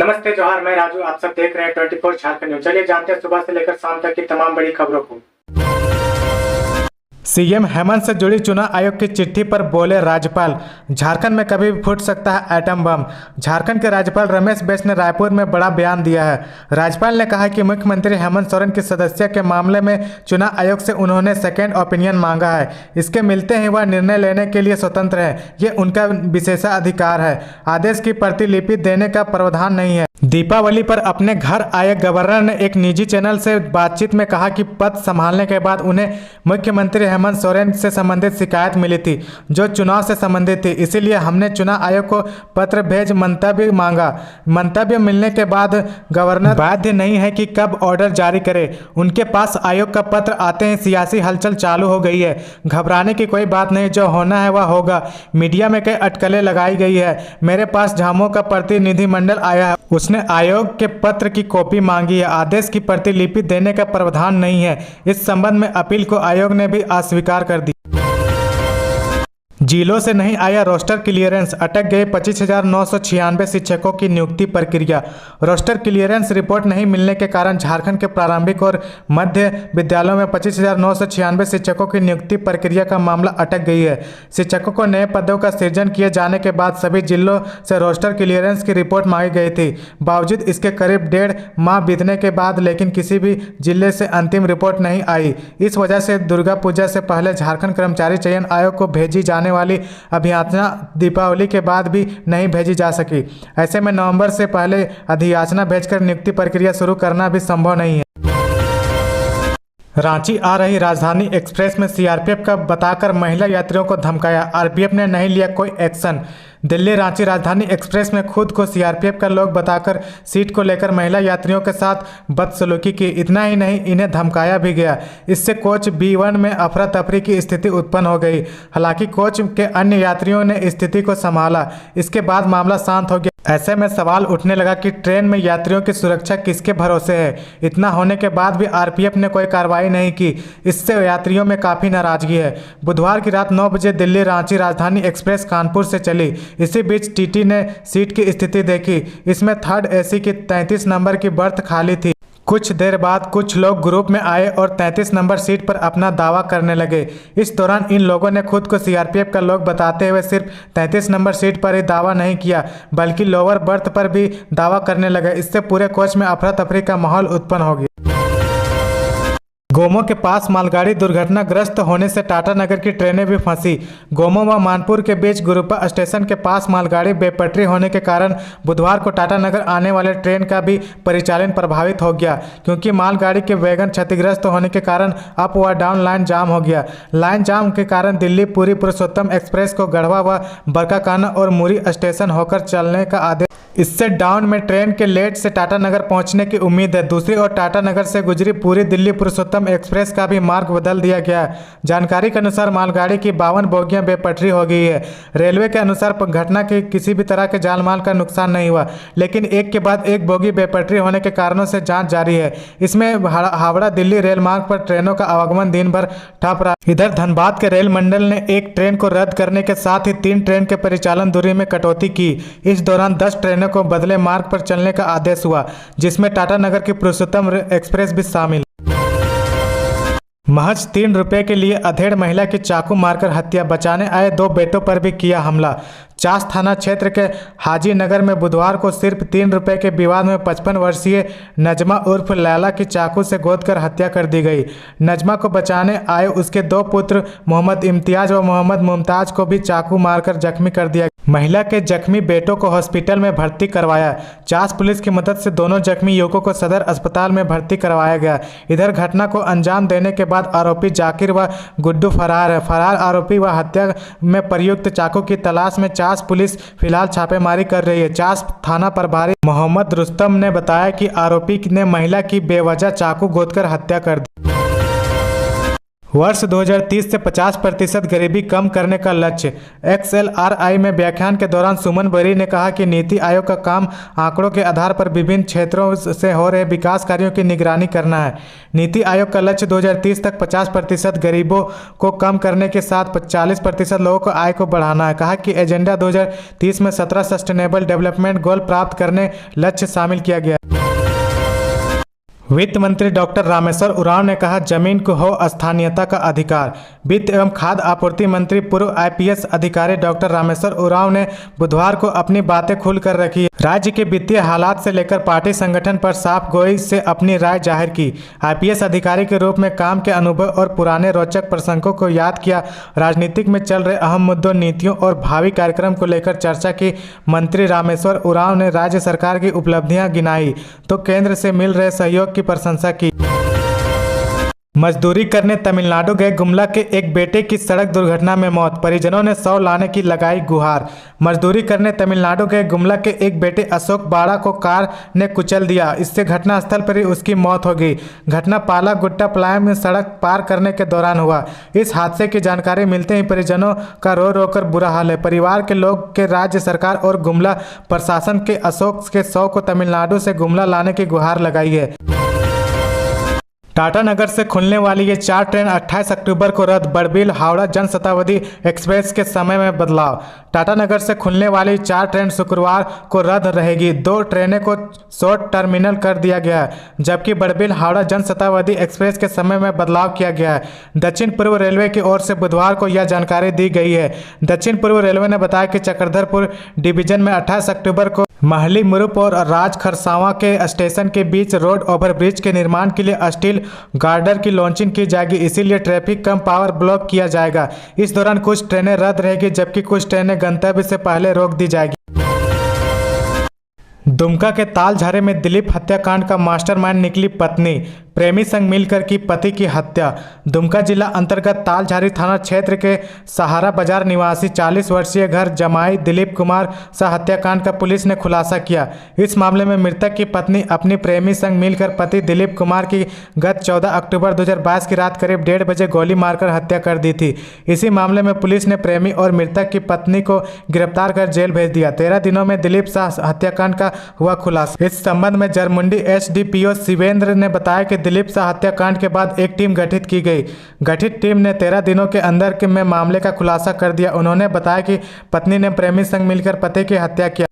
नमस्ते जोहार, मैं राजू। आप सब देख रहे हैं 24 झारखंड न्यूज। चलिए जानते हैं सुबह से लेकर शाम तक की तमाम बड़ी खबरों को। सीएम हेमंत से जुड़ी चुनाव आयोग की चिट्ठी पर बोले राज्यपाल, झारखंड में कभी भी फूट सकता है एटम बम। झारखंड के राज्यपाल रमेश बैस ने रायपुर में बड़ा बयान दिया है। राज्यपाल ने कहा कि मुख्यमंत्री हेमंत सोरेन की सदस्य के मामले में चुनाव आयोग से उन्होंने सेकेंड ओपिनियन मांगा है। इसके मिलते ही वह निर्णय लेने के लिए स्वतंत्र है। ये उनका विशेषाधिकार है। आदेश की प्रतिलिपि देने का प्रावधान नहीं है। दीपावली पर अपने घर आए गवर्नर ने एक निजी चैनल से बातचीत में कहा कि पद संभालने के बाद उन्हें मुख्यमंत्री हेमंत सोरेन से संबंधित शिकायत मिली थी, जो चुनाव से संबंधित थी। इसीलिए हमने चुनाव आयोग को पत्र भेज मंतव्य मांगा। मंतव्य मिलने के बाद गवर्नर बाध्य नहीं है कि कब ऑर्डर जारी करे। उनके पास आयोग का पत्र आते ही सियासी हलचल चालू हो गई है। घबराने की कोई बात नहीं, जो होना है वह होगा। मीडिया में कई अटकलें लगाई गई है। मेरे पास झामुमो का प्रतिनिधिमंडल आया है, उसने आयोग के पत्र की कॉपी मांगी है। आदेश की प्रतिलिपि देने का प्रावधान नहीं है। इस संबंध में अपील को आयोग ने भी अस्वीकार कर दी। जिलों से नहीं आया रोस्टर क्लियरेंस, अटक गए 25,996 शिक्षकों की नियुक्ति प्रक्रिया। रोस्टर क्लियरेंस रिपोर्ट नहीं मिलने के कारण झारखंड के प्रारंभिक और मध्य विद्यालयों में 25,996 शिक्षकों की नियुक्ति प्रक्रिया का मामला अटक गई है। शिक्षकों को नए पदों का सृजन किए जाने के बाद सभी जिलों से रोस्टर क्लियरेंस की रिपोर्ट मांगी गई थी। बावजूद इसके करीब 1.5 माह बीतने के बाद लेकिन किसी भी जिले से अंतिम रिपोर्ट नहीं आई। इस वजह से दुर्गा पूजा से पहले झारखंड कर्मचारी चयन आयोग को भेजी जाने वाली अभियाचना दीपावली के बाद भी नहीं भेजी जा सकी। ऐसे में नवंबर से पहले अधियाचना भेजकर नियुक्ति प्रक्रिया शुरू करना भी संभव नहीं है। रांची आ रही राजधानी एक्सप्रेस में सीआरपीएफ का बताकर महिला यात्रियों को धमकाया। आरपीएफ ने नहीं लिया कोई एक्शन। दिल्ली रांची राजधानी एक्सप्रेस में खुद को सीआरपीएफ का लोग बताकर सीट को लेकर महिला यात्रियों के साथ बदसलूकी की। इतना ही नहीं, इन्हें धमकाया भी गया। इससे कोच B1 में अफरा तफरी की स्थिति उत्पन्न हो गई। हालांकि कोच के अन्य यात्रियों ने स्थिति को संभाला। इसके बाद मामला शांत हो गया। ऐसे में सवाल उठने लगा कि ट्रेन में यात्रियों की सुरक्षा किसके भरोसे है। इतना होने के बाद भी आरपीएफ ने कोई कार्रवाई नहीं की। इससे यात्रियों में काफ़ी नाराजगी है। बुधवार की रात 9 बजे दिल्ली रांची राजधानी एक्सप्रेस कानपुर से चली। इसी बीच टीटी ने सीट की स्थिति देखी। इसमें थर्ड एसी की 33 नंबर की बर्थ खाली थी। कुछ देर बाद कुछ लोग ग्रुप में आए और 33 नंबर सीट पर अपना दावा करने लगे। इस दौरान इन लोगों ने खुद को सीआरपीएफ का लोग बताते हुए सिर्फ 33 नंबर सीट पर ही दावा नहीं किया, बल्कि लोअर बर्थ पर भी दावा करने लगे। इससे पूरे कोच में अफरा तफरी का माहौल उत्पन्न हो गया। गोमो के पास मालगाड़ी दुर्घटनाग्रस्त होने से टाटानगर की ट्रेनें भी फंसी। गोमो व मानपुर के बीच गुरुपा स्टेशन के पास मालगाड़ी बेपटरी होने के कारण बुधवार को टाटानगर आने वाले ट्रेन का भी परिचालन प्रभावित हो गया, क्योंकि मालगाड़ी के वैगन क्षतिग्रस्त होने के कारण अप व डाउन लाइन जाम हो गया। लाइन जाम के कारण दिल्ली पुरी पुरुषोत्तम एक्सप्रेस को गढ़वा व बरकाकाना और मुरी स्टेशन होकर चलने का आदेश। इससे डाउन में ट्रेन के लेट से टाटानगर पहुंचने की उम्मीद है। दूसरी ओर टाटानगर से गुजरी पूरी दिल्ली पुरुषोत्तम एक्सप्रेस का भी मार्ग बदल दिया गया। जानकारी के अनुसार मालगाड़ी की 52 बोगियां बेपटरी हो गई है। रेलवे के अनुसार घटना के किसी भी तरह के जान माल का नुकसान नहीं हुआ, लेकिन एक के बाद एक बोगी बेपटरी होने के कारणों से जांच जारी है। इसमें हावड़ा दिल्ली रेल मार्ग पर ट्रेनों का आवागमन दिन भर ठप रहा। इधर धनबाद के रेल मंडल ने एक ट्रेन को रद्द करने के साथ ही 3 ट्रेन के परिचालन दूरी में कटौती की। इस दौरान 10 ट्रेनों को बदले मार्ग पर चलने का आदेश हुआ, जिसमें टाटानगर की पुरुषोत्तम एक्सप्रेस भी शामिल। महज 3 रुपए के लिए अधेड़ महिला की चाकू मारकर हत्या, बचाने आए 2 बेटों पर भी किया हमला। चास थाना क्षेत्र के हाजी नगर में बुधवार को सिर्फ 3 रुपए के विवाद में 55 वर्षीय नजमा उर्फ लैला की चाकू से गोदकर हत्या कर दी गई। नजमा को बचाने आए उसके 2 पुत्र मोहम्मद इम्तियाज व मोहम्मद मुमताज को भी चाकू मारकर जख्मी कर दिया। महिला के जख्मी बेटों को हॉस्पिटल में भर्ती करवाया। चास पुलिस की मदद से दोनों जख्मी युवकों को सदर अस्पताल में भर्ती करवाया गया। इधर घटना को अंजाम देने के बाद आरोपी जाकिर व गुड्डू फरार है। फरार आरोपी व हत्या में प्रयुक्त चाकू की तलाश में चास पुलिस फिलहाल छापेमारी कर रही है। चास थाना प्रभारी मोहम्मद रुस्तम ने बताया कि आरोपी ने महिला की बेवजह चाकू गोदकर हत्या कर दी। वर्ष 2030 से 50% गरीबी कम करने का लक्ष्य। XLRI में व्याख्यान के दौरान सुमन बरी ने कहा कि नीति आयोग का काम आंकड़ों के आधार पर विभिन्न क्षेत्रों से हो रहे विकास कार्यों की निगरानी करना है। नीति आयोग का लक्ष्य 2030 तक 50% गरीबों को कम करने के साथ 40% लोगों को आय को बढ़ाना है। कहा कि एजेंडा 2030 में 17 सस्टेनेबल डेवलपमेंट गोल प्राप्त करने लक्ष्य शामिल किया गया। वित्त मंत्री डॉक्टर रामेश्वर उरांव ने कहा, जमीन को हो स्थानीयता का अधिकार। वित्त एवं खाद्य आपूर्ति मंत्री पूर्व IPS अधिकारी डॉक्टर रामेश्वर उरांव ने बुधवार को अपनी बातें खुलकर रखी। राज्य के वित्तीय हालात से लेकर पार्टी संगठन पर साफ गोई से अपनी राय जाहिर की। IPS अधिकारी के रूप में काम के अनुभव और पुराने रोचक प्रसंगों को याद किया। राजनीतिक में चल रहे अहम मुद्दों, नीतियों और भावी कार्यक्रम को लेकर चर्चा की। मंत्री रामेश्वर उरांव ने राज्य सरकार की उपलब्धियां गिनाई तो केंद्र से मिल रहे सहयोग की प्रशंसा की। मजदूरी करने तमिलनाडु गए गुमला के एक बेटे की सड़क दुर्घटना में मौत। परिजनों ने 100 लाने की लगाई गुहार। मजदूरी करने तमिलनाडु गए गुमला के एक बेटे अशोक बाड़ा को कार ने कुचल दिया। इससे घटनास्थल पर ही उसकी मौत हो गई। घटना पाला गुट्टापालयम में सड़क पार करने के दौरान हुआ। इस हादसे की जानकारी मिलते ही परिजनों का रो रो कर बुरा हाल है। परिवार के लोग के राज्य सरकार और गुमला प्रशासन के अशोक के शव को तमिलनाडु से गुमला लाने की गुहार लगाई है। टाटानगर से खुलने वाली ये 4 ट्रेन 28 अक्टूबर को रद्द। बड़बिल हावड़ा जन शताब्दी एक्सप्रेस के समय में बदलाव। टाटानगर से खुलने वाली 4 ट्रेन शुक्रवार को रद्द रहेगी। 2 ट्रेनें को शॉर्ट टर्मिनल कर दिया गया है, जबकि बड़बिल हावड़ा जन शताब्दी एक्सप्रेस के समय में बदलाव किया गया है। दक्षिण पूर्व रेलवे की ओर से बुधवार को यह जानकारी दी गई है। दक्षिण पूर्व रेलवे ने बताया कि चक्रधरपुर डिवीजन में 28 अक्टूबर को महली मुरुप और राज खरसावां के स्टेशन के बीच रोड ओवरब्रिज के निर्माण के लिए स्टील गार्डर की लॉन्चिंग की जाएगी। इसीलिए ट्रैफिक कम पावर ब्लॉक किया जाएगा। इस दौरान कुछ ट्रेनें रद्द रहेगी, जबकि कुछ ट्रेनें गंतव्य से पहले रोक दी जाएगी। दुमका के तालझारे में दिलीप हत्याकांड का मास्टरमाइंड निकली पत्नी। प्रेमी संग मिलकर की पति की हत्या। दुमका जिला अंतर्गत तालझारी थाना क्षेत्र के सहारा बाजार निवासी 40 वर्षीय घर जमाई दिलीप कुमार शाह हत्याकांड का पुलिस ने खुलासा किया। इस मामले में मृतक की पत्नी अपनी प्रेमी संग मिलकर पति दिलीप कुमार की गत 14 अक्टूबर 2022 की रात करीब 1:30 बजे गोली मारकर हत्या कर दी थी। इसी मामले में पुलिस ने प्रेमी और मृतक की पत्नी को गिरफ्तार कर जेल भेज दिया। 13 दिनों में दिलीप शाह हत्याकांड का हुआ खुलासा। इस संबंध में जरमुंडी SDPO शिवेंद्र ने बताया कि दिलीप शाह हत्याकांड के बाद एक टीम गठित की गई। गठित टीम ने 13 दिनों के अंदर में मामले का खुलासा कर दिया। उन्होंने बताया कि पत्नी ने प्रेमी संग मिलकर पति की हत्या किया।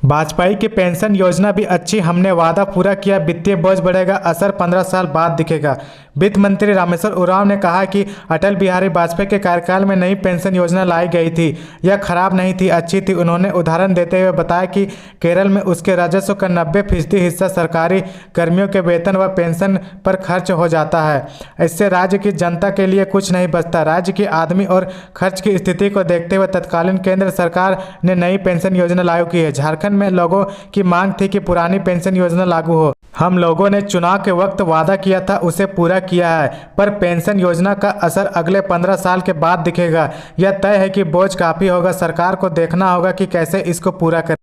वाजपेयी की पेंशन योजना भी अच्छी, हमने वादा पूरा किया, वित्तीय बोझ बढ़ेगा, असर 15 साल बाद दिखेगा। वित्त मंत्री रामेश्वर उरांव ने कहा कि अटल बिहारी वाजपेयी के कार्यकाल में नई पेंशन योजना लाई गई थी। यह खराब नहीं थी, अच्छी थी। उन्होंने उदाहरण देते हुए बताया कि केरल में उसके राजस्व का 90% हिस्सा सरकारी कर्मियों के वेतन व पेंशन पर खर्च हो जाता है। इससे राज्य की जनता के लिए कुछ नहीं बचता। राज्य की आमदनी और खर्च की स्थिति को देखते हुए तत्कालीन केंद्र सरकार ने नई पेंशन योजना लागू की है। झारखंड में लोगों की मांग थी कि पुरानी पेंशन योजना लागू हो। हम लोगों ने चुनाव के वक्त वादा किया था, उसे पूरा किया है, पर पेंशन योजना का असर अगले 15 साल के बाद दिखेगा। यह तय है कि बोझ काफी होगा, सरकार को देखना होगा कि कैसे इसको पूरा करें।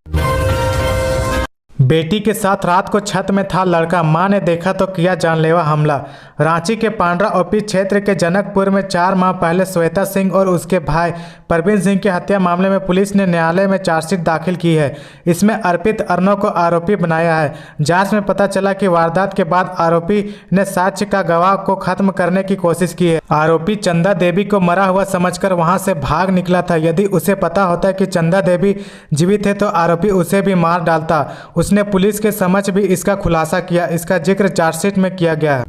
बेटी के साथ रात को छत में था लड़का, मां ने देखा तो किया जानलेवा हमला। रांची के पांड्रा ओपी क्षेत्र के जनकपुर में 4 माह पहले श्वेता सिंह और उसके भाई परवीन सिंह की हत्या मामले में पुलिस ने न्यायालय में चार्जशीट दाखिल की है। इसमें अर्पित अर्नव को आरोपी बनाया है। जांच में पता चला कि वारदात के बाद आरोपी ने साक्ष्य का गवाह को खत्म करने की कोशिश की है। आरोपी चंदा देवी को मरा हुआ समझकर वहां से भाग निकला था। यदि उसे पता होता कि चंदा देवी जीवित है तो आरोपी उसे भी मार डालता। उसने पुलिस के समक्ष भी इसका खुलासा किया। इसका जिक्र चार्जशीट में किया गया है।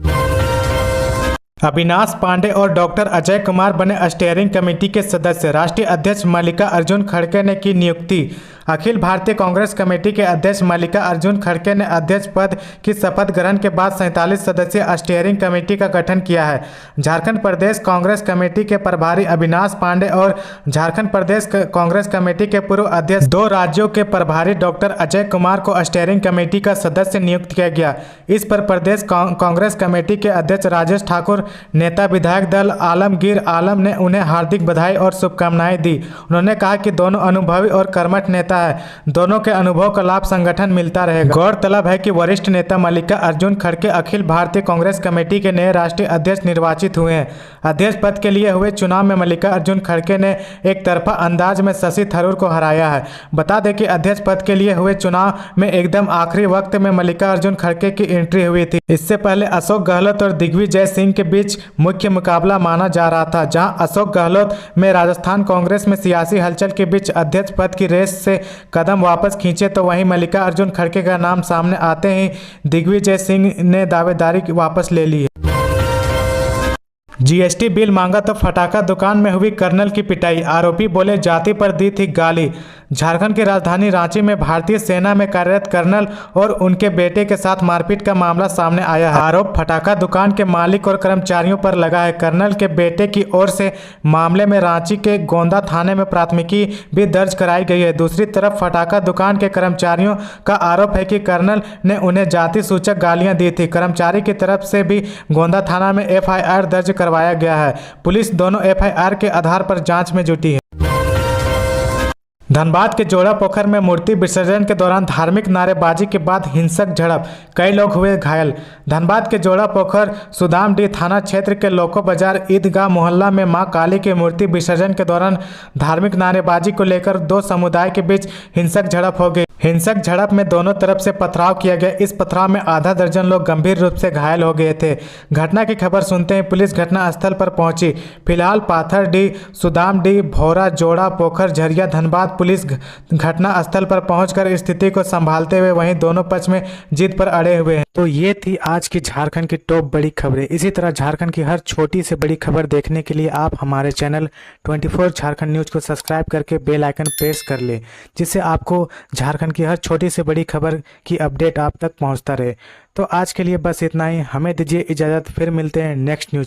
अविनाश पांडे और डॉक्टर अजय कुमार बने स्टीयरिंग कमेटी के सदस्य। राष्ट्रीय अध्यक्ष मल्लिकार्जुन खड़गे ने की नियुक्ति। अखिल भारतीय कांग्रेस कमेटी के अध्यक्ष मल्लिकार्जुन खड़गे ने अध्यक्ष पद की शपथ ग्रहण के बाद 47 सदस्यीय स्टीयरिंग कमेटी का गठन किया है। झारखंड प्रदेश कांग्रेस कमेटी के प्रभारी अविनाश पांडे और झारखंड प्रदेश कांग्रेस कमेटी के पूर्व अध्यक्ष 2 राज्यों के प्रभारी डॉक्टर अजय कुमार को स्टीयरिंग कमेटी का सदस्य नियुक्त किया गया। इस पर प्रदेश कांग्रेस कमेटी के अध्यक्ष राजेश ठाकुर, नेता विधायक दल आलमगीर आलम ने उन्हें हार्दिक बधाई और शुभकामनाएं दी। उन्होंने कहा कि दोनों अनुभवी और कर्मठ नेता लगता है दोनों के अनुभव का लाभ संगठन मिलता रहेगा। गौरतलब है कि वरिष्ठ नेता मल्लिकार्जुन खड़गे अखिल भारतीय कांग्रेस कमेटी के नए राष्ट्रीय अध्यक्ष निर्वाचित हुए हैं। अध्यक्ष पद के लिए हुए चुनाव में मल्लिकार्जुन खड़गे ने एक तरफा अंदाज में शशि थरूर को हराया है। बता दें कि अध्यक्ष पद के लिए हुए चुनाव में एकदम आखिरी वक्त में मल्लिकार्जुन खड़गे की एंट्री हुई थी। इससे पहले अशोक गहलोत और दिग्विजय सिंह के बीच मुख्य मुकाबला माना जा रहा था, जहां अशोक गहलोत में राजस्थान कांग्रेस में सियासी हलचल के बीच अध्यक्ष पद की रेस से कदम वापस खींचे, तो वहीं मल्लिकार्जुन खड़गे का नाम सामने आते ही दिग्विजय सिंह ने दावेदारी वापस ले ली है। जीएसटी बिल मांगा तो फटाखा दुकान में हुई कर्नल की पिटाई, आरोपी बोले जाति पर दी थी गाली। झारखंड की राजधानी रांची में भारतीय सेना में कार्यरत कर्नल और उनके बेटे के साथ मारपीट का मामला सामने आया है। आरोप फटाखा दुकान के मालिक और कर्मचारियों पर लगा है। कर्नल के बेटे की ओर से मामले में रांची के गोंदा थाने में प्राथमिकी भी दर्ज कराई गई है। दूसरी तरफ फटाखा दुकान के कर्मचारियों का आरोप है कि कर्नल ने उन्हें जाति सूचक गालियां दी थी। कर्मचारी की तरफ से भी गोंदा थाना में एफआईआर दर्ज करवाया गया है। पुलिस दोनों एफआईआर के आधार पर जांच में जुटी है। धनबाद के जोड़ा पोखर में मूर्ति विसर्जन के दौरान धार्मिक नारेबाजी के बाद हिंसक झड़प, कई लोग हुए घायल। धनबाद के जोड़ा पोखर सुदामडीह थाना क्षेत्र के लोको बाजार ईदगाह मोहल्ला में मां काली की मूर्ति विसर्जन के दौरान धार्मिक नारेबाजी को लेकर दो समुदाय के बीच हिंसक झड़प हो गई। हिंसक झड़प में दोनों तरफ से पथराव किया गया। इस पथराव में आधा दर्जन लोग गंभीर रूप से घायल हो गए थे। घटना की खबर सुनते ही पुलिस घटनास्थल पर पहुंची। फिलहाल पाथरडीह, सुदामडीह, भौरा, जोड़ा पोखर, झरिया, धनबाद पुलिस घटनास्थल पर पहुंचकर स्थिति को संभालते हुए वहीं दोनों पक्ष में जीत पर अड़े हुए हैं। तो ये थी आज की झारखंड की टॉप बड़ी खबरें। इसी तरह झारखंड की हर छोटी से बड़ी खबर देखने के लिए आप हमारे चैनल 24 झारखंड न्यूज को सब्सक्राइब करके बेल आइकन प्रेस कर ले, जिससे आपको झारखंड की हर छोटी से बड़ी खबर की अपडेट आप तक पहुंचता रहे। तो आज के लिए बस इतना ही। हमें दीजिए इजाज़त, फिर मिलते हैं नेक्स्ट न्यूज।